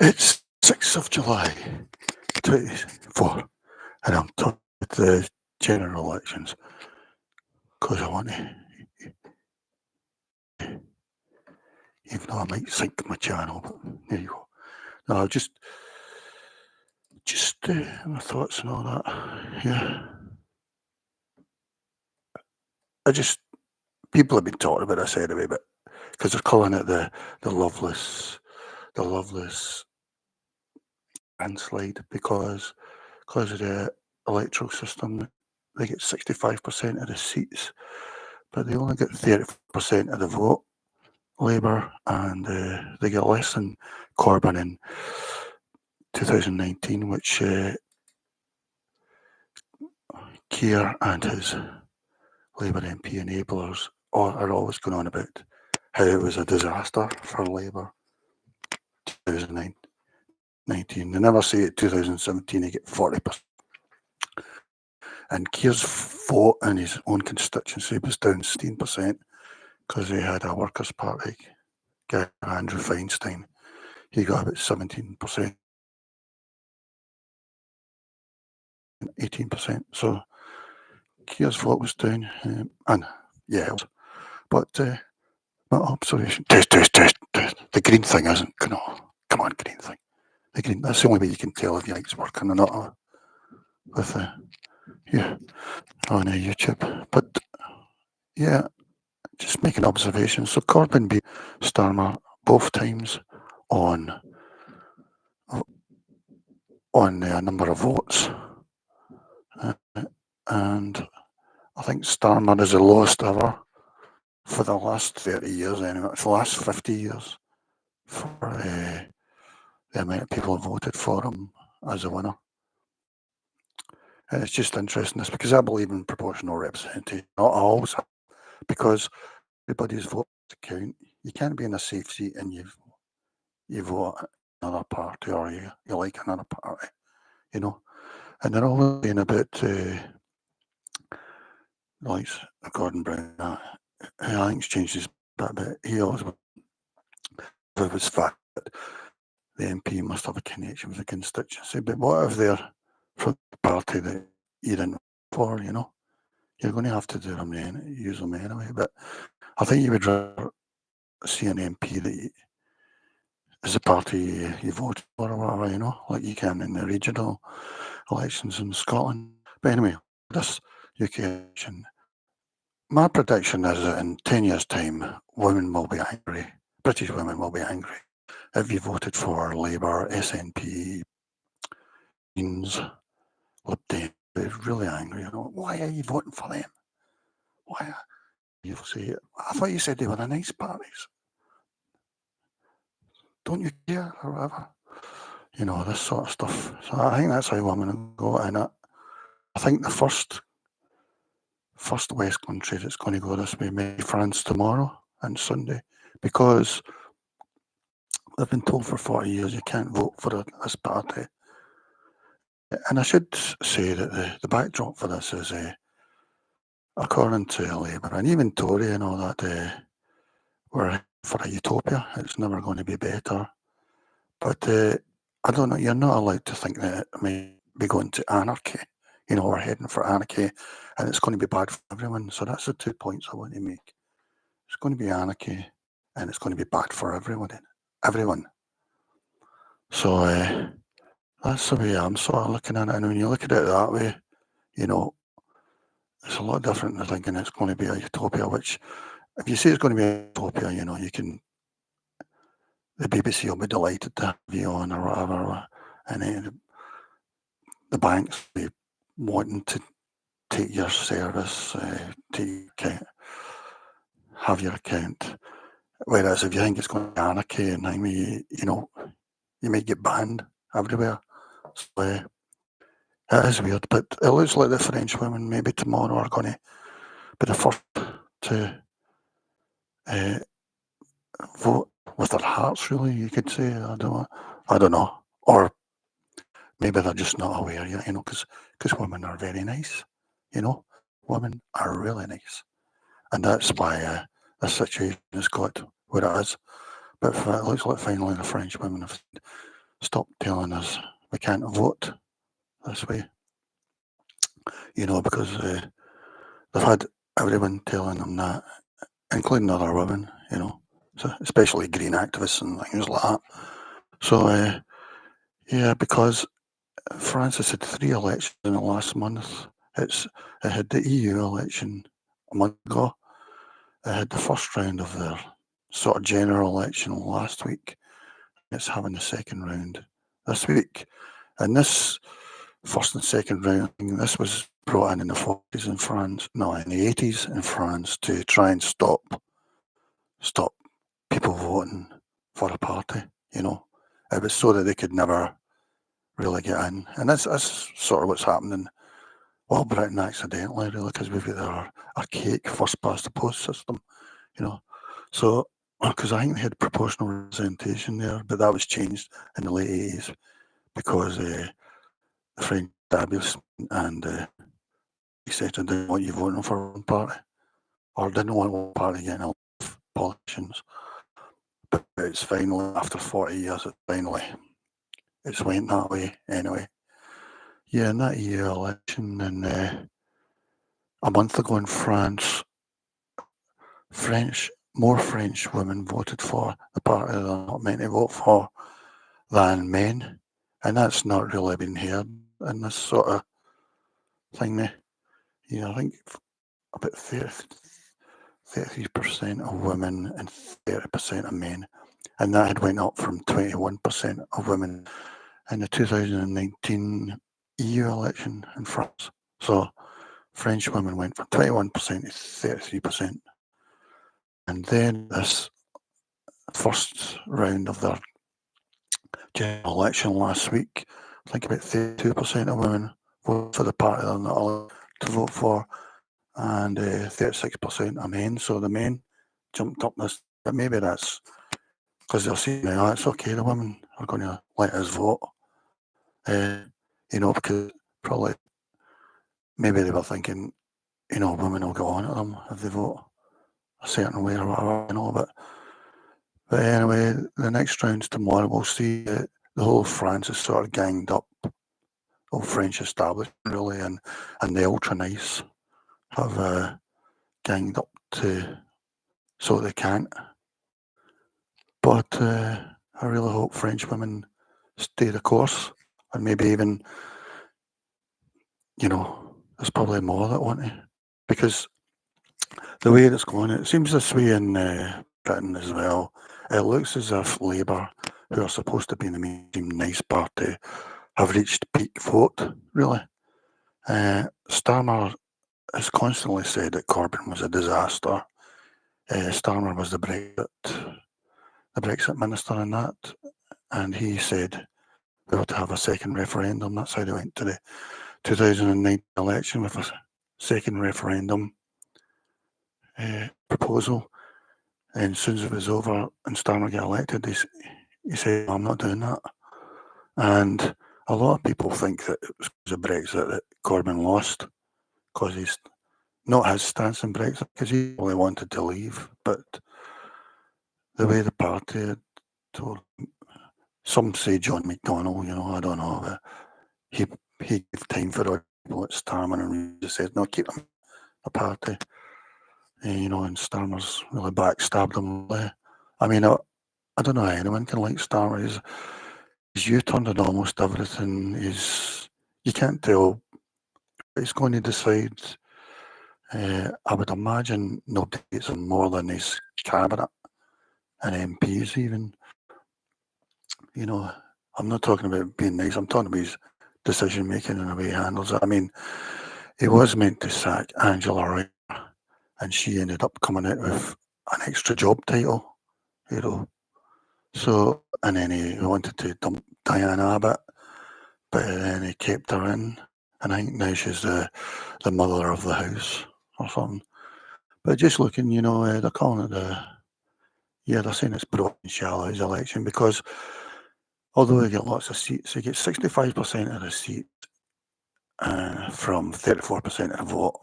It's 6th of July 24, and I'm talking about the general elections because I want to, even though I might sync my channel, but there you go. No, just my thoughts and all that. Yeah, people have been talking about this anyway, but because they're calling it the loveless landslide because of the electoral system. They get 65% of the seats, but they only get 30% of the vote, Labour, and they get less than Corbyn in 2019, which Keir and his Labour MP enablers are always going on about how it was a disaster for Labour 2019. They never say it 2017 they get 40%. And Keir's vote in his own constituency was down 16% because they had a Workers' Party guy, Andrew Feinstein. He got about 17%, 18%. So Keir's vote was down, and yeah, it was. But my observation, test. The green thing isn't, come on, green thing. The green, that's the only way you can tell if your light's working or not with on YouTube. But yeah, just making observations. So Corbyn beat Starmer both times on a number of votes, and I think Starmer is the lowest ever for the last 30 years anyway, for the last 50 years, for the amount of people who voted for him as a winner. And it's just interesting this because I believe in proportional representation. I always have, because everybody's vote to count. You can't be in a safe seat and you vote another party or you like another party, And they're always saying about like Gordon Brown. I think it's changed his bit. He always was fact that the MP must have a connection with the constituency. But what if they're from the party that you didn't vote for? You're going to have to use them anyway. But I think you would rather see an MP that is a party you voted for or whatever, like you can in the regional elections in Scotland. But anyway, this UK election, my prediction is that in 10 years' time, women will be angry. British women will be angry if you voted for Labour, SNP, Greens, Lib Dem. They're really angry. Why are you voting for them? Why? You'll say, I thought you said they were the nice parties. Don't you care or whatever? This sort of stuff. So I think that's how women go. And I think the first West country that's going to go this way may be France tomorrow and Sunday, because they've been told for 40 years you can't vote for this party. And I should say that the backdrop for this is, according to Labour and even Tory and all that, we're for a utopia. It's never going to be better. But I don't know, you're not allowed to think that it may be going to anarchy. We're heading for anarchy and it's going to be bad for everyone. So that's the 2 points I want to make. It's going to be anarchy and it's going to be bad for everyone. So that's the way I'm sort of looking at it. And when you look at it that way, it's a lot different than thinking it's going to be a utopia, which if you say it's going to be a utopia, the BBC will be delighted to have you on or whatever. And then the banks will be wanting to take your service, have your account. Whereas if you think it's going to be anarchy and you might get banned everywhere. So it is weird, but it looks like the French women maybe tomorrow are going to be the first to vote with their hearts, really, you could say. I don't know. Or maybe they're just not aware yet, because women are very nice, Women are really nice. And that's why the situation has got where it is. But it looks like finally the French women have said, stop telling us we can't vote this way, because they've had everyone telling them that, including other women, so especially green activists and things like that. So, because France has had 3 elections in the last month. It had the EU election a month ago. It had the first round of their sort of general election last week. It's having the second round this week. And this first and second round, this was brought in the 40s in France, no, in the 80s in France, to try and stop people voting for a party, It was so that they could never really get in. And that's sort of what's happening. Well, Britain accidentally, really, because we've got our archaic first past the post system, So, because I think they had proportional representation there, but that was changed in the late 80s because the French establishment and etc. didn't want you voting for one party, or didn't want one party getting a lot of politicians. But it's finally, after 40 years, it's went that way anyway. Yeah, in that EU election, and a month ago in France, more French women voted for the party they're not meant to vote for than men, and that's not really been heard in this sort of thing. I think about 33% of women and 30% of men, and that had went up from 21% of women in the 2019 EU election in France. So French women went from 21% to 33%. And then this first round of their general election last week, I think about 32% of women voted for the party they're not allowed to vote for, and 36% of men. So the men jumped up this, but maybe that's because they're saying, it's okay, the women are going to let us vote. Because probably maybe they were thinking, women will go on at them if they vote a certain way or whatever, but anyway, the next round's tomorrow. We'll see. The whole of France is sort of ganged up. Old French establishment, really, and the ultra nice have ganged up so they can't. But I really hope French women stay the course, and maybe even, there's probably more that want to, because the way it's going, it seems this way in Britain as well. It looks as if Labour, who are supposed to be the mainstream nice party, have reached peak vote, really. Starmer has constantly said that Corbyn was a disaster. Starmer was the Brexit minister in that, and he said we ought to have a second referendum. That's how they went to the 2009 election, with a second referendum proposal. And as soon as it was over and Starmer got elected, he said, I'm not doing that. And a lot of people think that it was because of Brexit that Corbyn lost, because he's not his stance on Brexit, because he only wanted to leave. But the way the party had told him, some say John McDonnell, I don't know, but he gave time for other people at Starmer and just said, no, keep him a party. And Starmer's really backstabbed him. I mean, I don't know how anyone can like Starmer. He's U-turned on almost everything. You can't tell what he's going to decide. I would imagine nobody gets him more than his cabinet and MPs even. I'm not talking about being nice. I'm talking about his decision making and the way he handles it. I mean, he was meant to sack Angela Rayner, and she ended up coming out with an extra job title, So, and then he wanted to dump Diane Abbott, but then he kept her in, and I think now she's the mother of the house or something. But just looking, they're calling it they're saying it's broken Shallow's election, because although he get lots of seats, he gets 65% of the seats from 34% of the vote.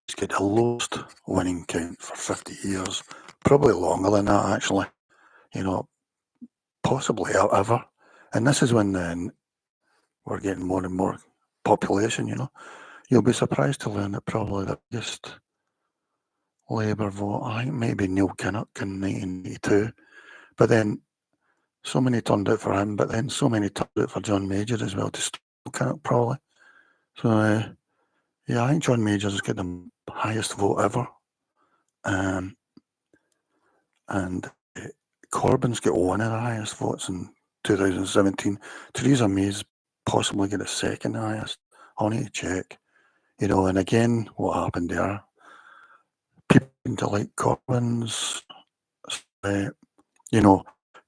He's got the lowest winning count for 50 years, probably longer than that actually. possibly ever. And this is when we're getting more and more population, You'll be surprised to learn that probably the biggest Labour vote, I think maybe Neil Kinnock in 1982, but then so many turned out for him, but then so many turned out for John Major as well to stop Kinnock probably. So I think John Major's got the highest vote ever. And Corbyn's got one of the highest votes in 2017. Theresa May's possibly got the second highest. I'll need to check. And again, what happened there? People seem to like Corbyn's.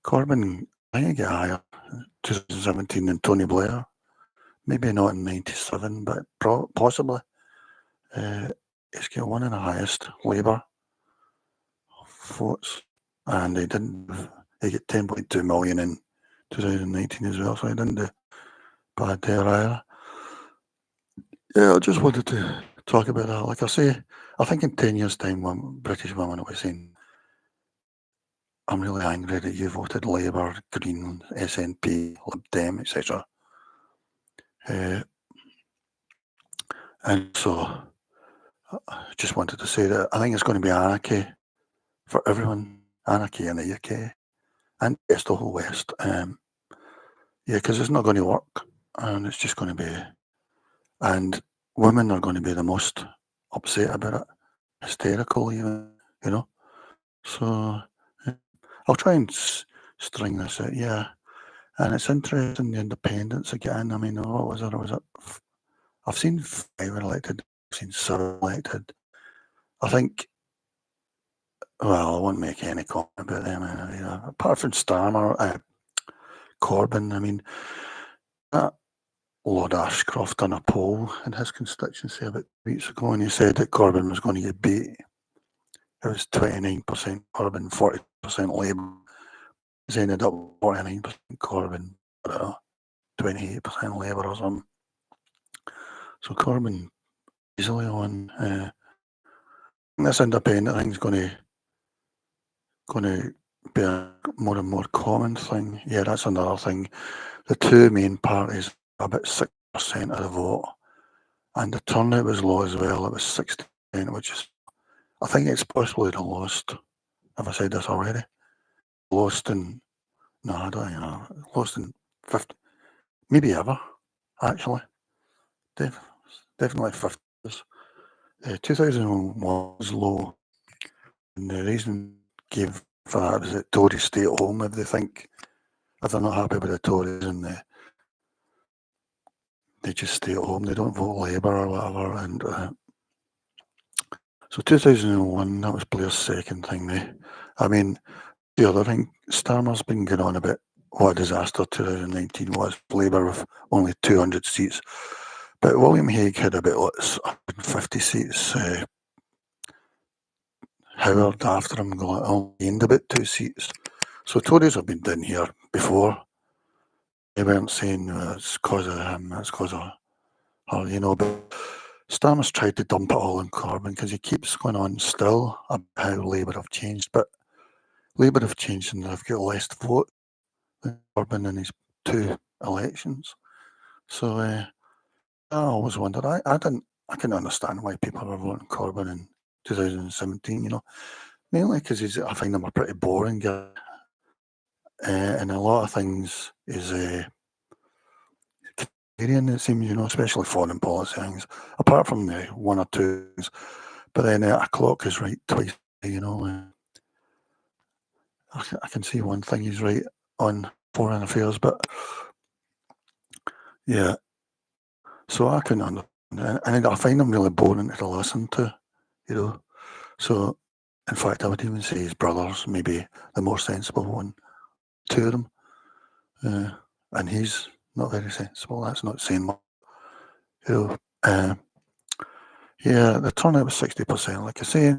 Corbyn, I think, got higher in 2017 than Tony Blair. Maybe not in 97, but possibly. He's got one of the highest Labour votes, and he got 10.2 million in 2019 as well, so he didn't do bad there either. Yeah, I just wanted to talk about that. Like I say, I think in 10 years' time, when British women will be saying, I'm really angry that you voted Labour, Green, SNP, Lib Dem, etc. And so I just wanted to say that I think it's going to be anarchy for everyone, anarchy in the UK and the whole West. Because it's not going to work, and it's just going to be, and women are going to be the most upset about it, hysterical even, So I'll try and string this out, yeah. And it's interesting the independents again. I mean, what was it? I've seen 5 elected, I've seen 7 elected. I think, well, I won't make any comment about them. Apart from Starmer, Corbyn, I mean, that Lord Ashcroft done a poll in his constituency about 2 weeks ago, and he said that Corbyn was going to get beat. It was 29% Corbyn, 40% Labour. He's ended up 49% Corbyn, 28% Labour or something. So Corbyn easily on. This independent thing's going to be a more and more common thing. Yeah, that's another thing. The 2 main parties about 6% of the vote, and the turnout was low as well. It was 60%, which is, I think it's possibly the lowest. Have I said this already? Lowest in, no, I don't know. Lowest in 50, maybe ever, actually. Definitely 50s. 2001 was low, and the reason gave for that is that Tories stay at home if they're not happy with the Tories, and they just stay at home. They don't vote Labour or whatever. And so 2001, that was Blair's second thing. I mean, the other thing, Starmer's been going on about what a disaster 2019 was. Labour with only 200 seats, but William Hague had about 150 seats. Howard after him only gained about 2 seats. So Tories have been down here before. They weren't saying it's because of him, it's because of her, but Starmer's tried to dump it all on Corbyn because he keeps going on still about how Labour have changed, but Labour have changed and they've got less vote than Corbyn in his 2 elections. So I always wondered, I can understand why people were voting Corbyn in 2017, mainly because I find him a pretty boring guy. And a lot of things is Canadian, it seems, especially foreign policy things, apart from the 1 or 2 things. But then a clock is right twice, I can see one thing he's right on foreign affairs, but yeah. So I couldn't understand, and I find him really boring to listen to, So, in fact, I would even say his brother's maybe the more sensible one, 2 of them, and he's not very sensible. That's not saying much, Yeah, the turnout was 60%. Like I say,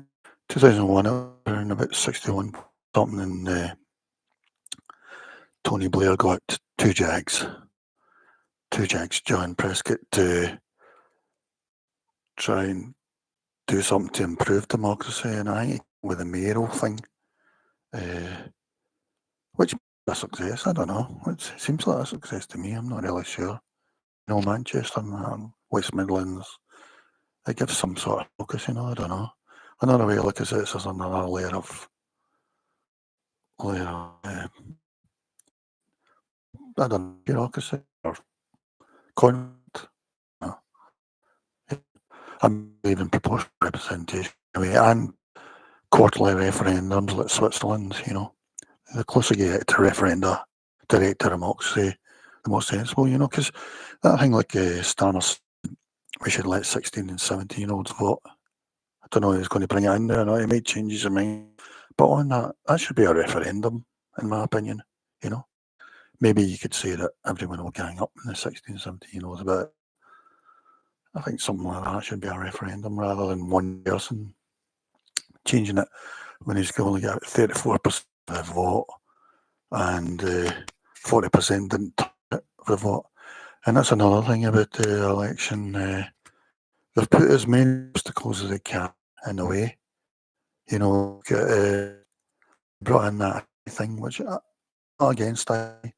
2001, it was around about 61 something, and Tony Blair got 2 Jags, John Prescott, to try and do something to improve democracy, and I think with the mayoral thing, which a success. I don't know. It seems like a success to me. I'm not really sure. Manchester, West Midlands. It gives some sort of focus, I don't know. Another way to look at it is there's another layer of I don't know, bureaucracy or content. I'm even proportional representation anyway, and quarterly referendums like Switzerland, The closer you get to referenda, direct democracy, the more sensible, because that thing like Starmer, we should let 16 and 17-year-olds vote. I don't know who's going to bring it in there or not. He might change his mind. But on that should be a referendum, in my opinion, Maybe you could say that everyone will gang up in the 16, 17-year-olds about it. I think something like that should be a referendum rather than one person changing it when he's only got 34% of the vote and 40% didn't turn it for the vote. And that's another thing about the election. They've put as many obstacles as they can in the way. Brought in that thing, which I'm not against. I think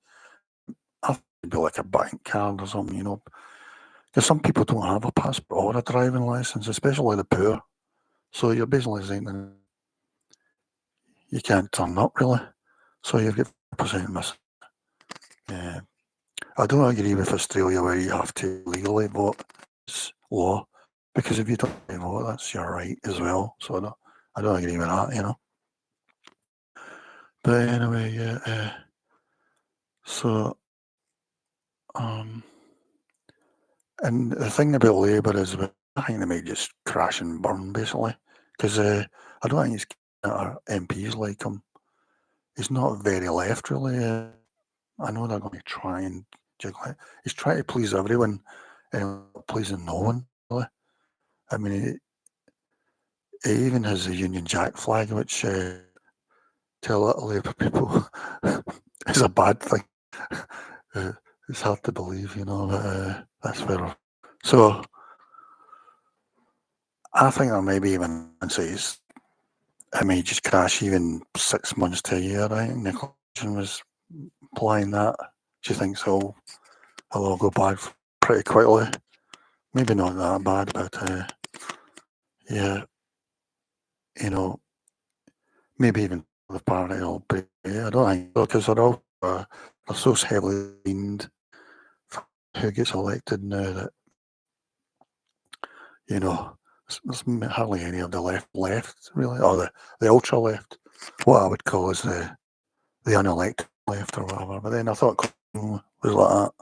it'd be like a bank card or something, Because some people don't have a passport or a driving license, especially the poor. So you're basically saying you can't turn up, really. So you've got 5% missing. I don't agree with Australia where you have to legally vote. It's law. Because if you don't vote, that's your right as well. So I don't agree with that, But anyway, so, and the thing about Labour is, I think they might just crash and burn, basically. Because I don't think he's our MPs like him. He's not very left, really. I know they're going to try and jiggle it. He's trying to please everyone and pleasing no one, really. I mean, he even has the Union Jack flag, which to a lot of Labour people is a bad thing. It's hard to believe, but that's where. So I think there may be even says it may just crash even 6 months to a year. I think Nicola was implying that. She thinks it'll all go bad pretty quickly. Maybe not that bad, but yeah, maybe even the party will be. I don't think so, because they're so heavily leaned for who gets elected now that there's hardly any of the left really, or the ultra left. What I would call is the unelected left or whatever. But then I thought was like that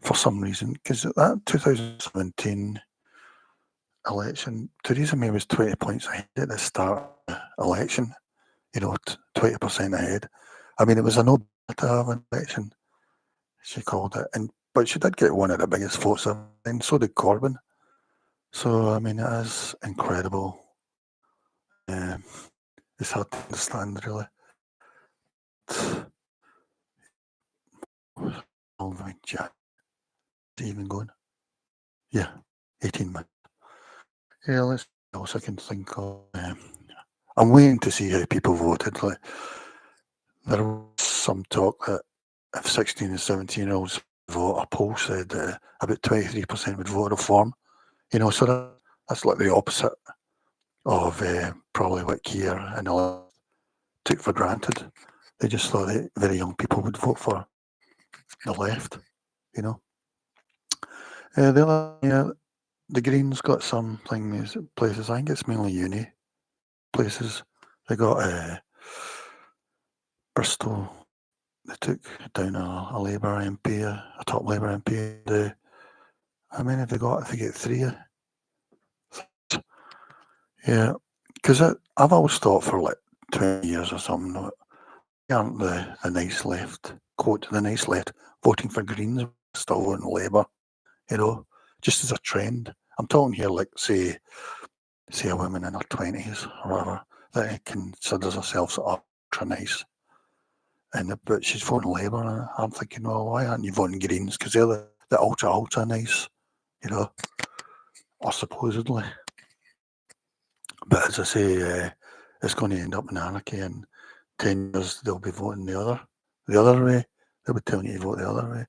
for some reason, because that 2017 election, Theresa May was 20 points ahead at the start of the election. 20% ahead. I mean, it was a no to have an election, she called it, but she did get one of the biggest votes, and so did Corbyn. So I mean, it is incredible. It's hard to understand, really. Jack, even going? Yeah, 18 months. Yeah, let's see what else I can think of. I'm waiting to see how people voted. Like, there was some talk that if 16 and 17-year-olds vote, a poll said that about 23% would vote reform. So that's like the opposite of probably what Keir and all took for granted. They just thought that very young people would vote for the left, the Greens got some places. I think it's mainly uni places. They got Bristol. They took down a Labour MP, a top Labour MP. How many have they got? If they get 3. Yeah, because I've always thought for like 20 years or something, aren't the nice left, quote, the nice left, voting for Greens, still voting Labour, just as a trend. I'm talking here like, say a woman in her 20s or whatever, that considers herself ultra nice, but she's voting Labour, and I'm thinking, well, why aren't you voting Greens? Because they're the ultra nice, or supposedly. But as I say, it's going to end up in anarchy, and 10 years they'll be voting the other way. They'll be telling you to vote the other way.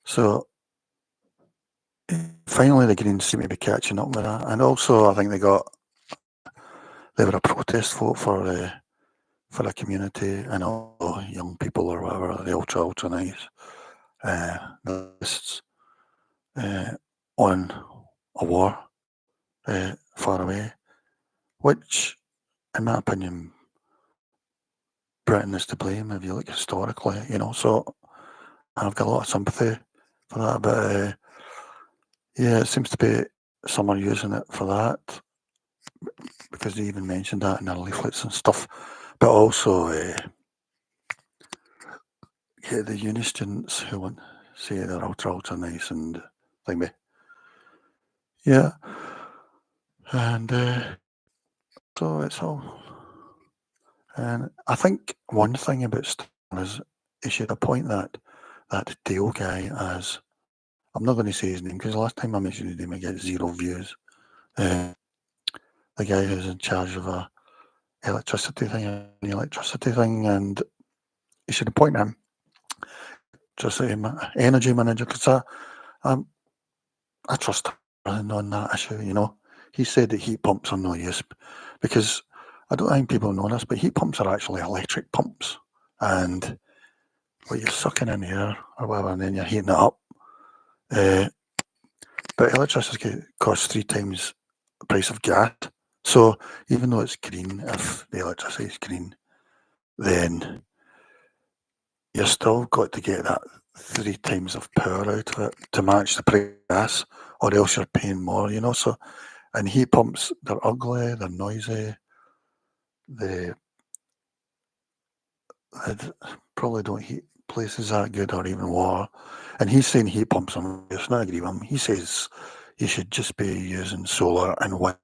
So finally the Greens seem to be catching up with that. And also I think they were a protest vote for a community, and all young people or whatever, the ultra nice lists on a war far away, which in my opinion Britain is to blame if you look historically, so I've got a lot of sympathy for that, but yeah, it seems to be some are using it for that, because they even mentioned that in their leaflets and stuff, but also the uni students who want say they're ultra nice and thingy. Yeah. And so it's all. And I think one thing about Stern is he should appoint that Dale guy as, I'm not going to say his name because last time I mentioned his name I get 0 views. The guy who's in charge of a electricity thing, and he should appoint him just energy manager, because I trust him on that issue. He said that heat pumps are no use, because I don't think people know this, but heat pumps are actually electric pumps, and what you're sucking in air or whatever, and then you're heating it up. But electricity costs 3 times the price of gas. So even though it's green, if the electricity is green, then you're still got to get that 3 times of power out of it to match the price of gas, or else you're paying more, So, and heat pumps, they're ugly, they're noisy, they probably don't heat places that good or even water. And he's saying heat pumps are no use, and I agree with him. He says you should just be using solar and wind.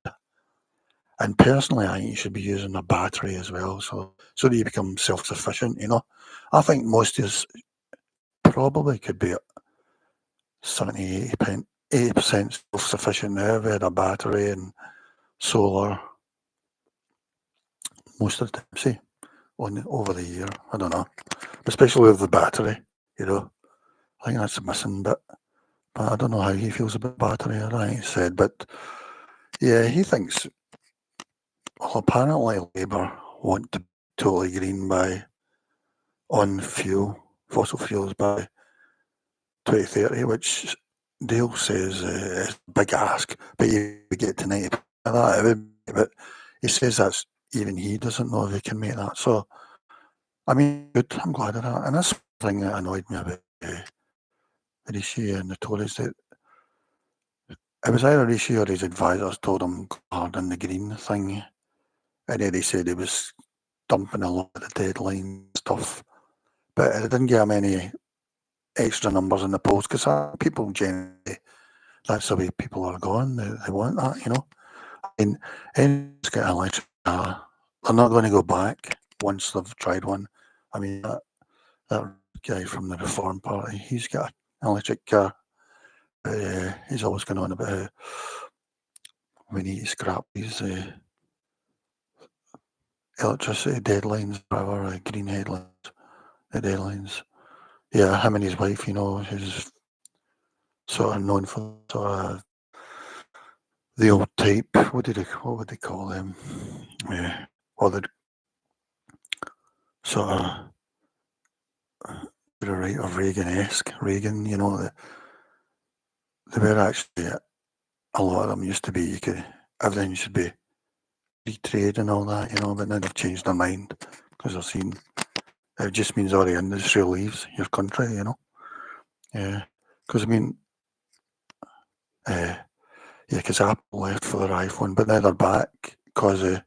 And personally, I think you should be using a battery as well, so that you become self-sufficient, I think most of us probably could be 70, 80% self-sufficient now if we had a battery and solar most of the time, say, over the year. I don't know. Especially with the battery, I think that's a missing bit. But I don't know how he feels about battery, I think he said. But yeah, he thinks, well, apparently Labour want to be totally green on fossil fuels by 2030, which Dale says is a big ask, but you would get to 90% of that. It would be, but he says that's even he doesn't know if he can make that. So, I mean, good. I'm glad of that. And that's the thing that annoyed me about Rishi and the Tories, that it was either Rishi or his advisors told him go hard on the green thing, and then he said he was dumping a lot of the deadline stuff, but it didn't give him any extra numbers in the polls, because people generally, that's the way people are going. They want that, And anyone's got an electric car, they're not going to go back once they've tried one. I mean, that guy from the Reform Party, he's got an electric car. He's always going on about how we need to scrap these electricity deadlines, whatever, green deadlines. Yeah, him and his wife, who's sort of known for sort of the old type. What would they call them? Yeah, or the sort of right of Reagan-esque. Reagan, they were actually, a lot of them used to be, everything should be free trade and all that, but now they've changed their mind, because they've seen it just means all the industry leaves your country, Yeah, because I mean, because Apple left for their iPhone, but now they're back because they're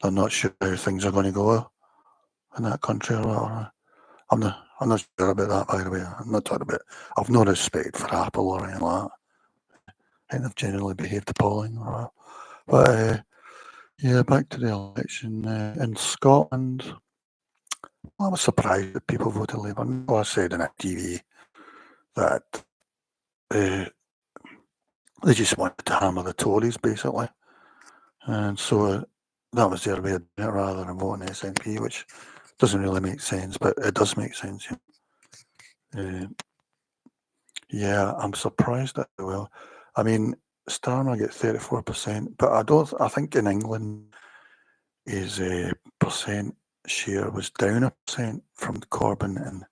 not sure how things are going to go in that country or whatever. I'm not sure about that, by the way. I'm not talking about. I've no respect for Apple or anything like that. I think they've generally behaved appalling or whatever. But yeah, back to the election in Scotland. I was surprised that people voted Labour. I said on TV that they just wanted to hammer the Tories, basically. And so that was their way of doing it rather than voting SNP, which doesn't really make sense, but it does make sense. Yeah, I'm surprised at how well. I mean, Starmer get 34%, but I think in England his percent share was down 1% from Corbyn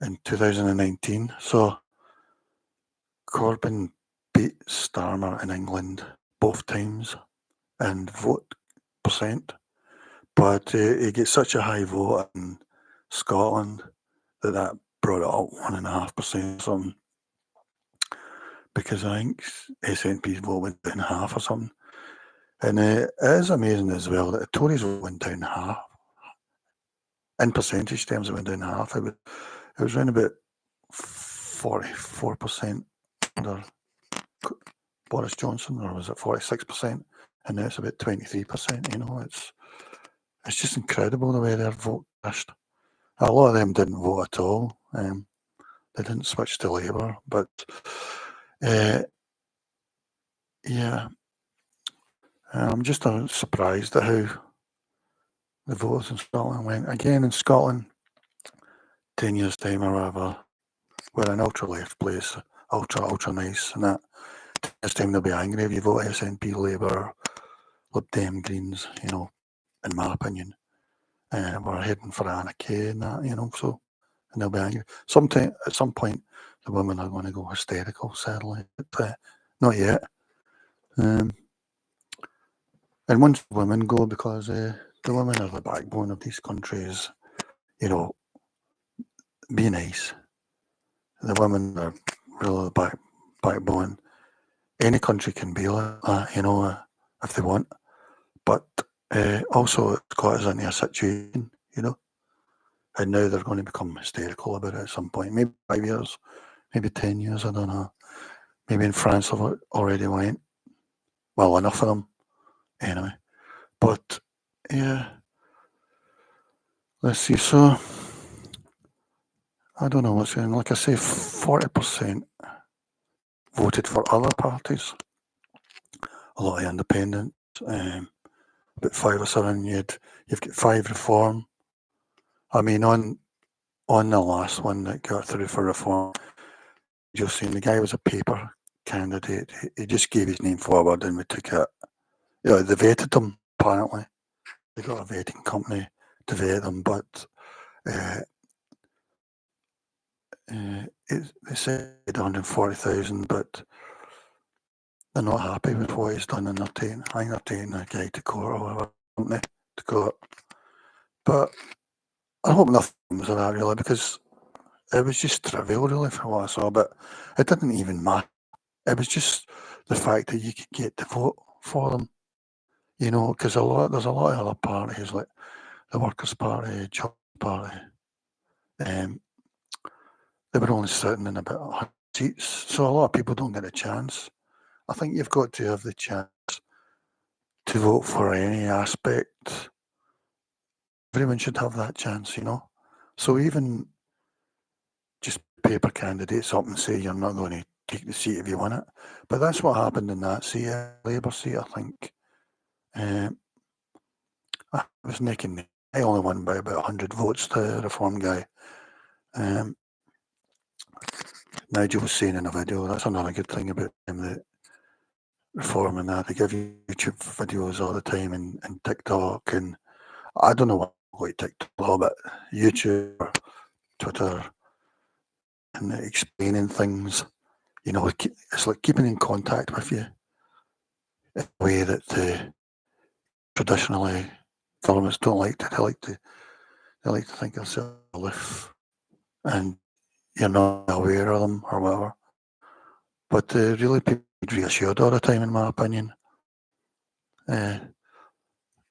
in 2019. So Corbyn beat Starmer in England both times and vote percent, but he gets such a high vote in Scotland that brought it up 1.5% or something, because I think SNP's vote went down half or something. And it is amazing as well that the Tories vote went down half. In percentage terms, it went down half. It was around about 44% under Boris Johnson, or was it 46%? And now it's about 23%. You know, it's just incredible the way their vote crashed. A lot of them didn't vote at all. They didn't switch to Labour, but yeah, I'm just surprised at how the votes in Scotland went. Again, in Scotland, 10 years' time or whatever, we're an ultra-left place, ultra nice, and that 10 years' time they'll be angry if you vote SNP, Labour, Lib Dem, Greens, you know, in my opinion. We're heading for anarchy and that, you know, so, and they'll be angry. At some point, the women are going to go hysterical, sadly, but not yet. And once women go, because the women are the backbone of these countries, you know, be nice. The women are really the backbone. Any country can be like that, you know, if they want. But also it's got us into a situation, you know, and now they're going to become hysterical about it at some point. Maybe 5 years, maybe 10 years, I don't know. Maybe in France have already went. Well, enough of them, anyway. But yeah, let's see. So I don't know what's going on. Like I say, 40% voted for other parties. A lot of independents. About 5 or 7. You've got 5 Reform. I mean, on the last one that got through for Reform, just seen the guy was a paper candidate. He just gave his name forward and we took it. You know, they vetted him, apparently. They got a vetting company to vet him, but they said 140,000, but they're not happy with what he's done, and I think they're taking a guy to court or whatever, company to court. But I hope nothing comes of that, really, because it was just trivial, really, for what I saw, but it didn't even matter. It was just the fact that you could get to vote for them, you know, because there's a lot of other parties, like the Workers' Party, Jobs Party, they were only sitting in about 100 seats, so a lot of people don't get a chance. I think you've got to have the chance to vote for any aspect. Everyone should have that chance, you know. So even just paper candidates up and say you're not going to take the seat if you win it. But that's what happened in that seat, Labour seat, I think. I was neck and neck. I only won by about 100 votes, the Reform guy. Nigel was saying in a video, that's another good thing about them, the Reform and that. They give you YouTube videos all the time and TikTok, and I don't know what TikTok, but YouTube or Twitter, and explaining things, you know, it's like keeping in contact with you in a way that traditionally governments don't like to. They like to think themselves aloof and you're not aware of them or whatever. But really, people need reassured all the time, in my opinion.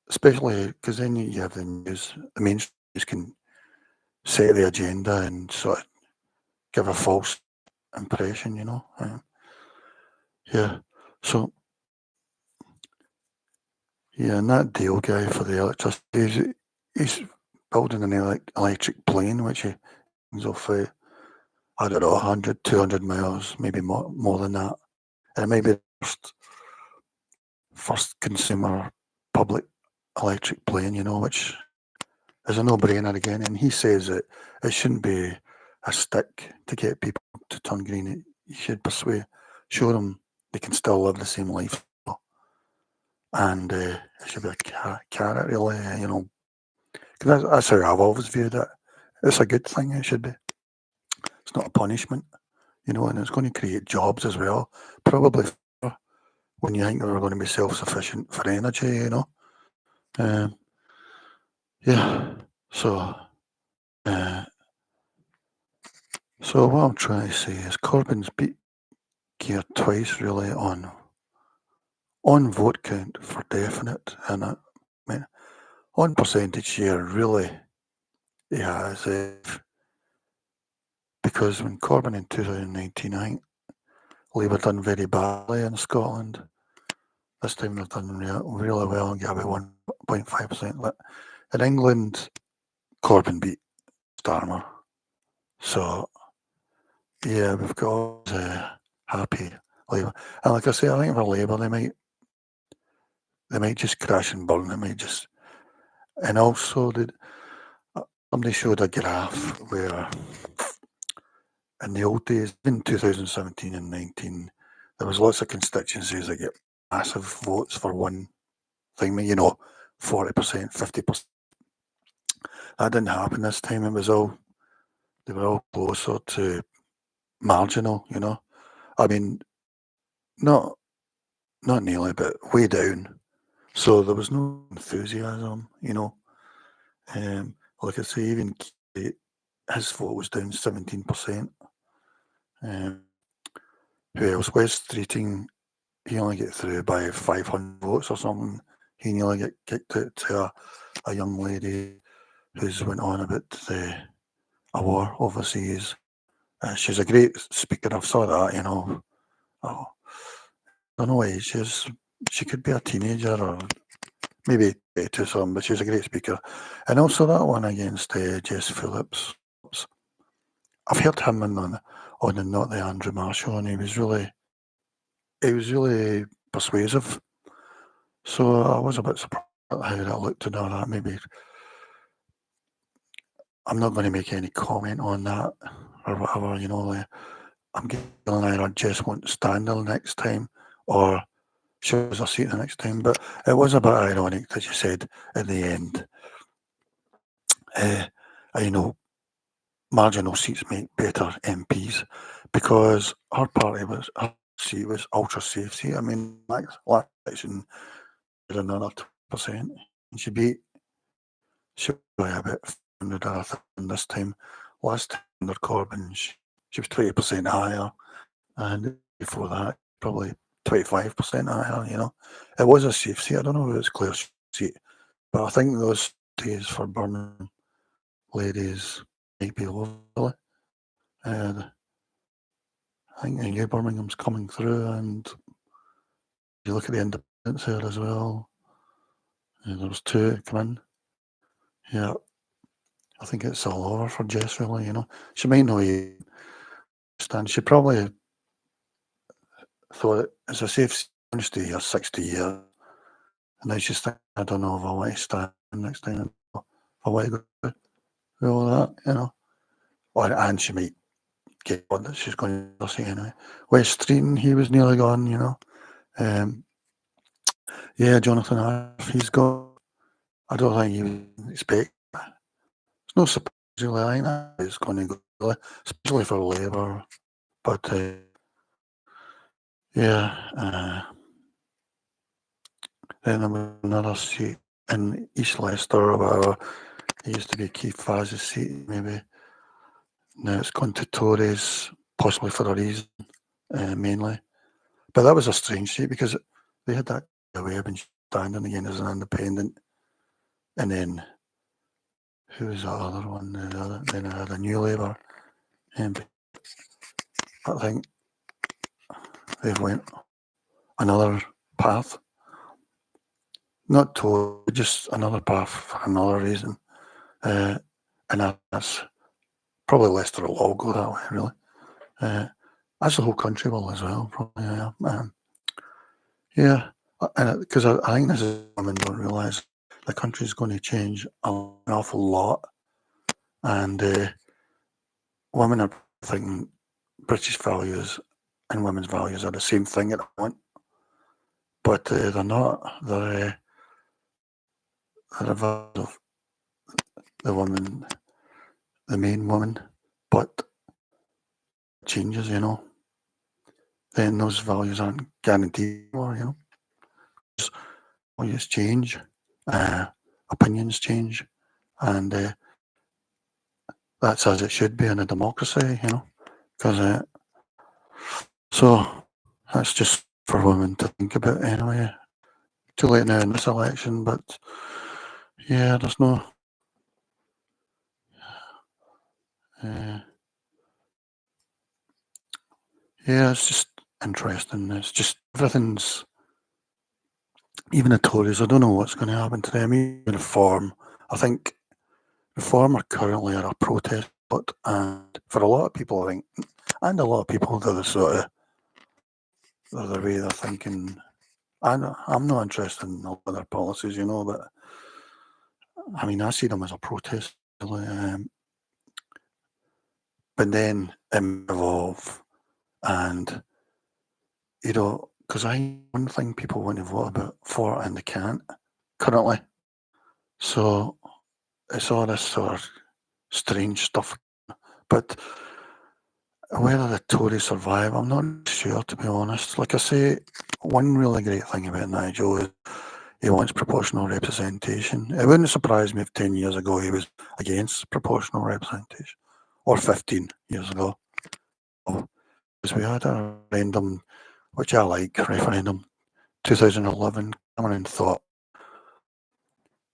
Especially because then you have the news, the mainstream news can set the agenda and sort of give a false impression, you know. Yeah. So, yeah, and that Dale guy for the electricity, he's building an electric plane, which he things off, I don't know, 100, 200 miles, maybe more than that. And it may be the first consumer public electric plane, you know, which is a no-brainer again. And he says that it shouldn't be a stick to get people to turn green. You should show them they can still live the same life. And it should be a carrot, really, you know. Because that's how I've always viewed it. It's a good thing, it should be. It's not a punishment, you know, and it's going to create jobs as well. Probably when you think that we're going to be self-sufficient for energy, you know. Yeah, so what I'm trying to say is Corbyn's beat Keir twice really on vote count for definite, and I mean, on percentage share really he has, because when Corbyn in 2019, I think Labour done very badly in Scotland. This time they've done really well and got about 1.5%. But in England, Corbyn beat Starmer. So yeah, we've got happy Labour. And like I say, I think for Labour they might just crash and burn. They might just, and also somebody showed a graph where in the old days, in 2017 and 19, there was lots of constituencies that get massive votes for one thing, you know, 40%, 50%. That didn't happen this time. They were all closer to marginal, you know. I mean, not nearly, but way down. So there was no enthusiasm, you know. Like I say, even his vote was down 17%. Who else? West Streeting, he only got through by 500 votes or something. He nearly got kicked out to a young lady who's went on about a war overseas. She's a great speaker. I've saw that, you know. Oh, I don't know what age she is. She could be a teenager or maybe 22 something, but she's a great speaker. And also that one against Jess Phillips. I've heard him on the Not the Andrew Marshall, and he was really persuasive. So I was a bit surprised at how that looked and all that. Maybe I'm not going to make any comment on that or whatever, you know. I'm getting either Jess won't stand the next time or shows her seat the next time. But it was a bit ironic that you said at the end, you know, marginal seats make better MPs, because her seat was ultra safe seat. I mean, last election had another 2%, and she beat by about 500 or 1,000 this time. Last time under Corbyn, she was 20% higher, and before that, probably 25% higher. You know, it was a safe seat. I don't know if it was Claire's seat, but I think those days for Birmingham ladies might be over. Really. I think New Birmingham's coming through, and you look at the independents there as well. There was 2 come in. Yeah, I think it's all over for Jess, really, you know. She might not even stand. She probably thought it's a safe seat to stay here 60 years. And now she's thinking, I don't know if I want to stand next time. If I want to go through all that, you know. And she might get on that she's going to see anyway. West Streeton, he was nearly gone, you know. Yeah, Jonathan Arf, he's gone. I don't think he would expect. It's no surprise, really. I think that is going to go, really, especially for Labour. But yeah, then there was another seat in East Leicester or whatever. It used to be Keith Faz's seat, maybe. Now it's gone to Tories, possibly for a reason, mainly. But that was a strange seat because they had that away been standing again as an independent, and then who was that other one? Then I had a New Labour MP. I think they've went another path. Not totally, just another path for another reason. And that's probably Leicester will all go that way, really. As the whole country will as well, probably. Yeah, and because I think this is women don't realise the country's going to change an awful lot, and women are thinking British values and women's values are the same thing at the moment, but they're not. They're the values of the woman, the main woman, but changes, then those values aren't guaranteed anymore, Values change, opinions change, and that's as it should be in a democracy, because so that's just for women to think about anyway. Too late now in this election, but yeah, there's no. Yeah, it's just interesting. It's just everything's. Even the Tories, I don't know what's going to happen to them. Even Reform, I think Reform are currently at a protest, and for a lot of people, I think, and a lot of people, they're the way they're thinking. I'm not interested in all of their policies, but I mean, I see them as a protest, really, but then evolve, and because one thing people want to vote for and they can't currently, so it's all this sort of strange stuff, but whether the Tories survive, I'm not sure, to be honest. Like I say, one really great thing about Nigel is he wants proportional representation. It wouldn't surprise me if 10 years ago he was against proportional representation, or 15 years ago. Because we had a referendum, which I like, referendum 2011, someone and thought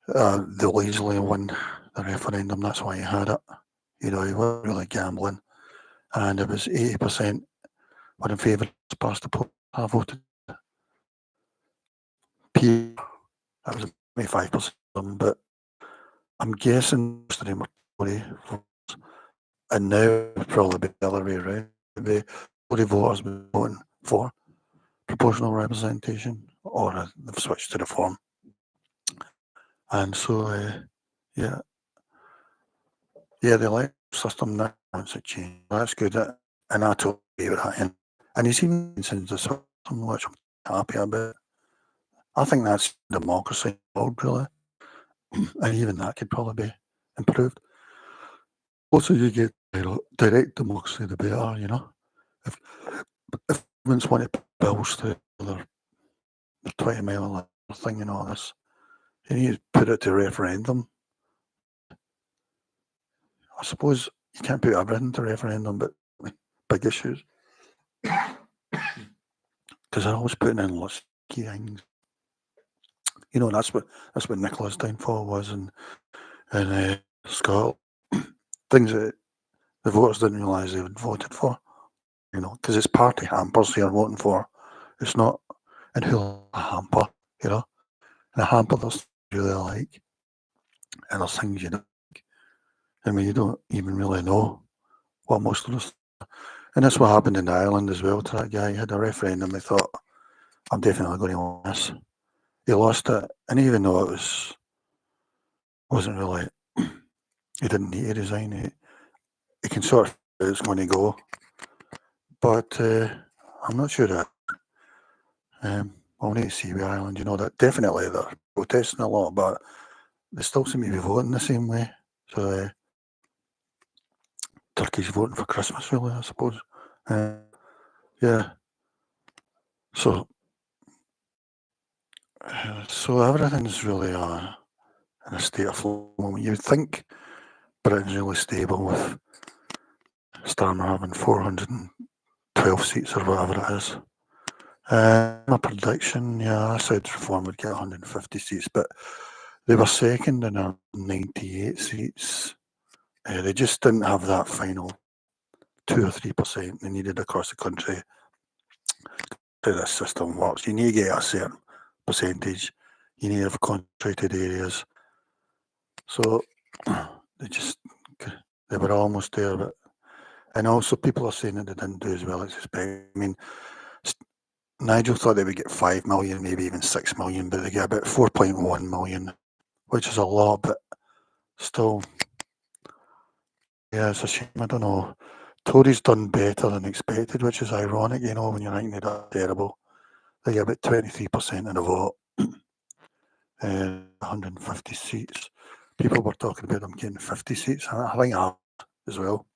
they'll easily win the referendum, that's why he had it. He was really gambling. And it was 80% were in favour of past the poll. I voted Keir. That was 25% of them, but I'm guessing most of them were Tory voters. And now it would probably be the other way around. The Tory voters be voting for proportional representation, or they've switched to Reform. And so, yeah, the electoral system now wants to change. That's good, and I totally agree with that. And he's even mentioned the system, which I'm happy about. I think that's democracy involved, really, and even that could probably be improved. Also, you get direct democracy, the better, If governments want to put bills through their 20-mile thing and all this, you need to put it to referendum. I suppose you can't put everything to referendum, but big issues. Because they're always putting in lots of key things. That's what Nicola's downfall was in Scotland. Things that the voters didn't realise they had voted for. Because it's party hampers you're voting for. It's not in who a hamper, And a hamper there's really like, and there's things you don't like. I mean, you don't even really know what most of us. And that's what happened in Ireland as well to that guy. He had a referendum. They thought, I'm definitely going to win this. He lost it, and even though it wasn't really, he didn't need to resign. He can sort of feel it's going to go, but I'm not sure that. I'll need to see with Ireland. That definitely they're protesting a lot, but they still seem to be voting the same way. So Turkey's voting for Christmas, really, I suppose. Yeah. So everything's really in a state of flow at the moment. You'd think Britain's really stable with Starmer having 412 seats or whatever it is. My prediction, I said Reform would get 150 seats, but they were second in 98 seats. They just didn't have that final 2 or 3% they needed across the country. How this system works, you need to get a certain percentage. You need to have concentrated areas. So they were almost there, and also people are saying that they didn't do as well as expected. I mean, Nigel thought they would get 5 million, maybe even 6 million, but they get about 4.1 million which is a lot, but still, yeah, it's a shame. I don't know. Tory's done better than expected, which is ironic, you know, when you're thinking they're terrible. They get about 23% of the vote, 150 seats. People were talking about them getting 50 seats. I think I as well,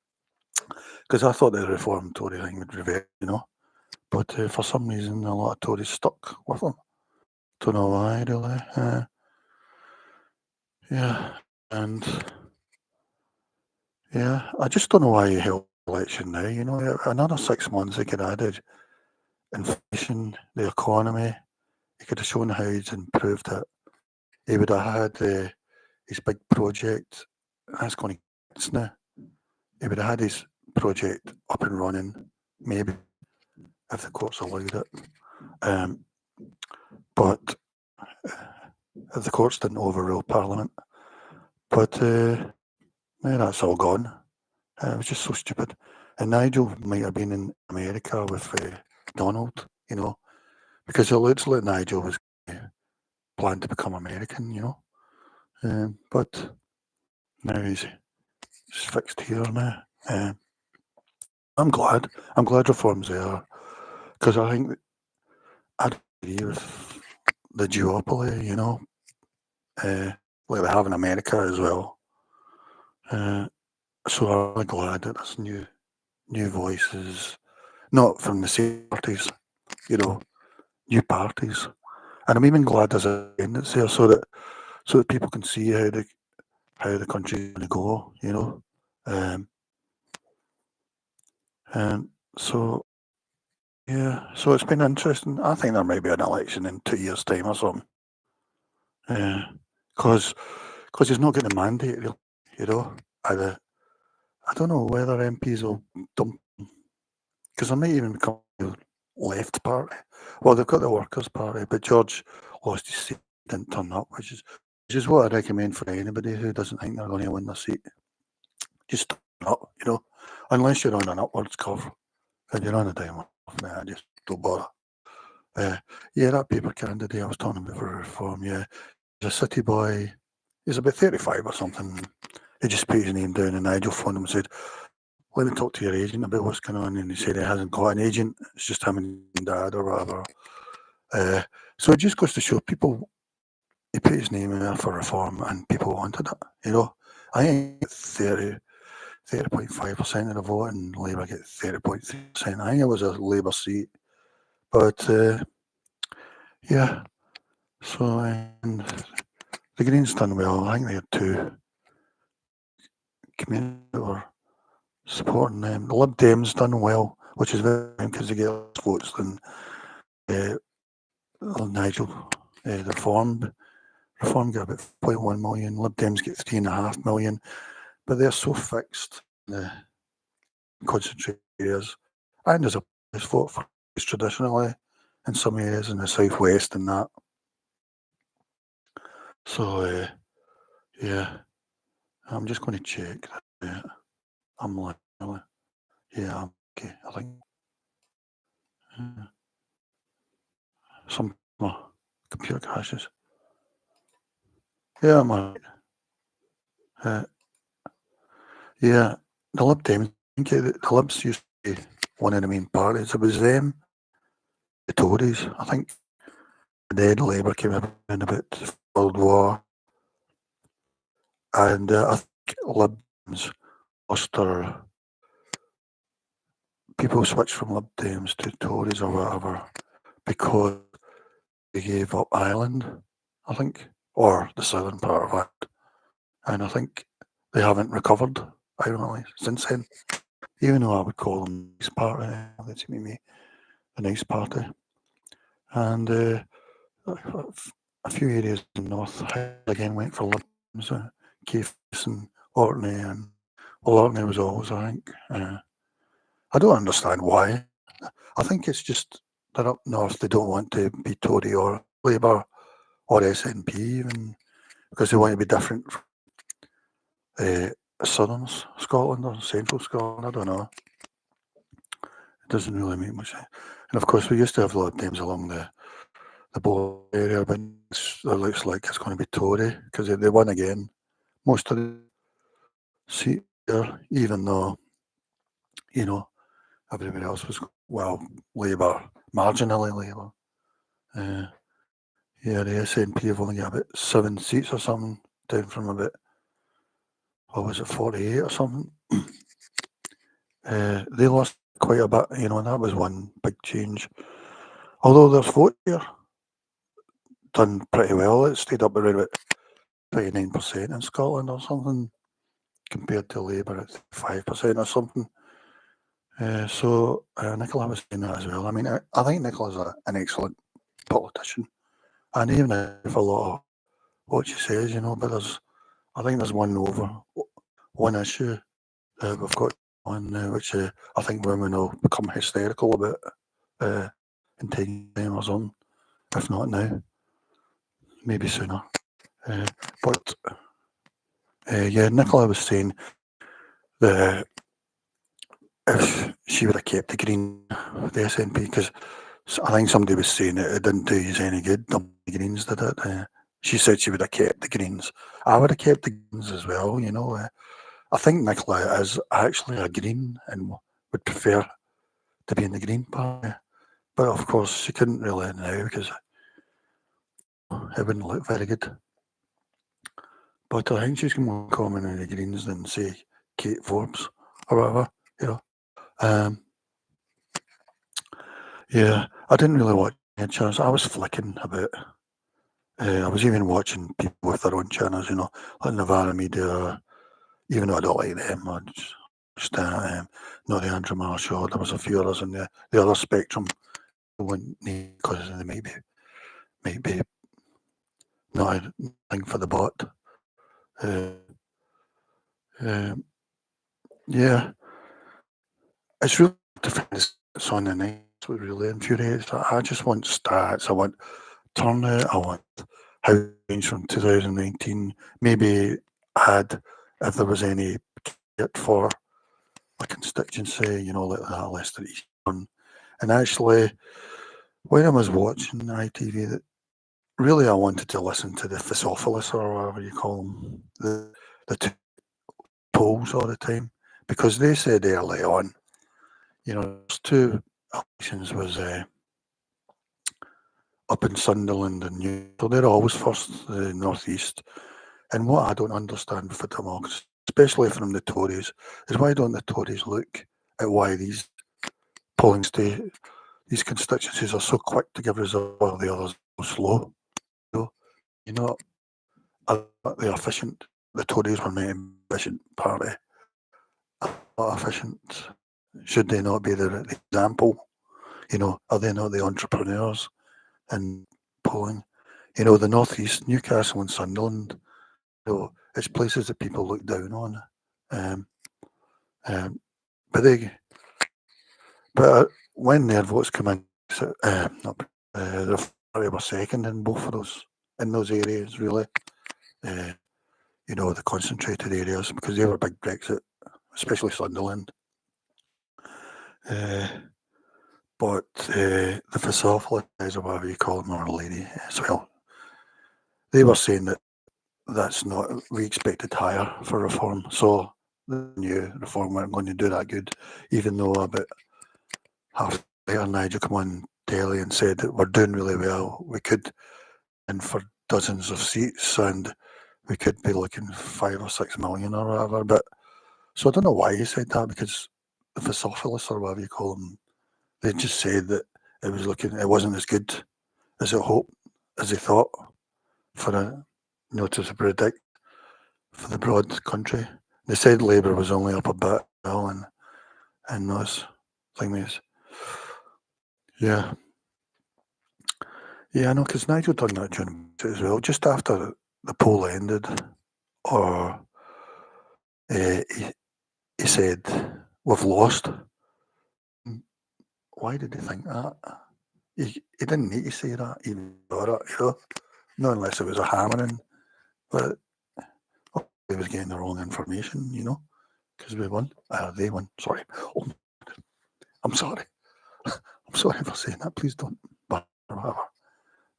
because I thought the Reform Tory thing would revert, you know. But for some reason, a lot of Tories stuck with them. Don't know why, really. Yeah, and yeah, I just don't know why he held the election now. You know, another 6 months he could have added inflation, the economy. He could have shown how he's improved it. He would have had his big project. That's going to now. He would have had his project up and running, maybe, if the courts allowed it. But if the courts didn't overrule Parliament. But that's all gone. It was just so stupid. And Nigel might have been in America with Donald, you know, because it looks like Nigel was planned to become American, you know. But now he's fixed here now. I'm glad Reform's there, because I think I'd agree with the duopoly, you know, like they have in America as well. So I'm really glad that there's new voices, not from the same parties, you know, new parties. And I'm even glad there's a end that's there, so that people can see how the country's going to go, you know. So yeah, so it's been interesting. I think there might be an election in 2 years' time or something. Because he's not getting a mandate, really, you know. I don't know whether MPs will dump, because there might even become a left party. Well, they've got the Workers' Party, but George lost his seat, didn't turn up, which is what I recommend for anybody who doesn't think they're going to win the seat. Just turn up, you know, unless you're on an upwards curve. If you're on a downward curve, just don't bother. Yeah, that paper candidate I was talking about for Reform, yeah, he's a city boy. He's about 35 or something. He just put his name down, and Nigel phoned him and said, "Let me talk to your agent about what's going on." And he said he hasn't got an agent. It's just him and dad or whatever. So it just goes to show people, he put his name in there for Reform and people wanted it, you know. I think 30.5% of the vote and Labour get 30.3%. I think it was a Labour seat. But yeah, so and the Greens done well. I think they had 2 communities that were supporting them. The Lib Dems done well, which is very important because they get less votes than Nigel. The Reform get about 0.1 million. Lib Dems get 3.5 million, but they're so fixed in the concentrated areas. And there's a place vote for traditionally in some areas in the southwest and that. So yeah, I'm just going to check. I'm like, yeah, I'm okay. I think some computer crashes. Yeah, I'm alright. Yeah, the Lib Dems, the Libs used to be one of the main parties. It was them, the Tories, I think. And then Labour came in about the World War. And I think Lib Dems lost their... People switched from Lib Dems to Tories or whatever because they gave up Ireland, I think, or the southern part of it. And I think they haven't recovered, ironically, since then. Even though I would call them the nice party, they seem to me a nice party. And a few areas in North again went for Lib Dems, Keir and Orkney, and Orkney was always, I think. I don't understand why. I think it's just that up north they don't want to be Tory or Labour or SNP even, because they want to be different from southern Scotland or central Scotland. I don't know. It doesn't really make much sense. And of course we used to have Lib Dems along the the Borough area, but it looks like it's going to be Tory because they won again. Most of the seats there, even though, you know, everybody else was, well, Labour, marginally Labour. Yeah, the SNP have only got about 7 seats or something, down from about, what was it, 48 or something. They lost quite a bit, you know, and that was one big change. Although their vote here done pretty well. It stayed up around about 29% in Scotland or something, compared to Labour at 5% or something. So Nicola was saying that as well. I mean, I think Nicola's an excellent politician, and even if a lot of what she says, you know, but I think there's one issue we've got on which I think women will become hysterical about in 10 years or something, if not now, maybe sooner. But yeah, Nicola was saying that if she would have kept the Green, the SNP, because I think somebody was saying that it didn't do you any good, the Greens did it. She said she would have kept the Greens. I would have kept the Greens as well, you know. I think Nicola is actually a Green and would prefer to be in the Green Party. But of course, she couldn't really now because it wouldn't look very good. But I think she's more common in the Greens than, say, Kate Forbes or whatever, you know. Yeah, I didn't really watch any channels. I was flicking about. I was even watching people with their own channels, you know, like Navarra Media, even though I don't like them. I just not the Andrew Marshall. There was a few others in the other spectrum. Wouldn't need because they might be not a thing for the bot. Yeah, it's really different. It's on the night. It's what really infuriates. I just want stats. I want turnout. I want how it changed from 2019. Maybe add if there was any kit for a constituency, you know, like that Leicester Eastern. And actually, when I was watching ITV, that really I wanted to listen to the Theophilus or whatever you call them, the two polls all the time, because they said early on, you know, those two elections was up in Sunderland and Newcastle. They're always first, the North East. And what I don't understand for democracy, especially from the Tories, is why don't the Tories look at why these polling these constituencies are so quick to give results while the others are slow? You know, are they efficient? The Tories were meant to be an efficient party. Are not efficient. Should they not be the example? You know, are they not the entrepreneurs in polling? You know, the North East, Newcastle and Sunderland, you know, it's places that people look down on. But when their votes come in, the Party were second in both of those areas, really. You know, the concentrated areas, because they were big Brexit, especially Sunderland. But the Theophilus, or whatever you call them, or lady as well, they were saying that that's not, we expected higher for reform. So the new reform weren't going to do that good, even though about half later Nigel came on telly and said that we're doing really well. We could, and for dozens of seats, and we could be looking 5 or 6 million or whatever. But so I don't know why he said that, because the Theophilus or whatever you call them, they just said that it wasn't as good as they thought for to predict for the broad country. They said Labour was only up a bit, well, and those things. Yeah. Yeah, I know, because Nigel done that during Brexit as well, just after the poll ended, or he said, we've lost. Why did he think that? He didn't need to say that, even got it, you know? Not unless it was a hammering, but he was getting the wrong information, you know, because we won. They won, sorry. Oh, I'm sorry. I'm sorry for saying that, please don't. But whatever.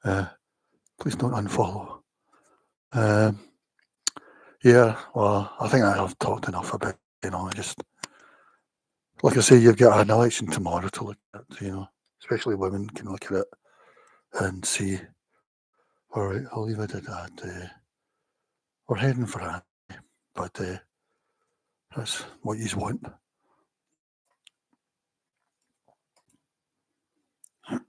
Please don't unfollow. Yeah, well, I think I've talked enough about, just, like I say, you've got an election tomorrow to look at, especially women can look at it and see, all right, I'll leave it at that. We're heading for that, but that's what you want.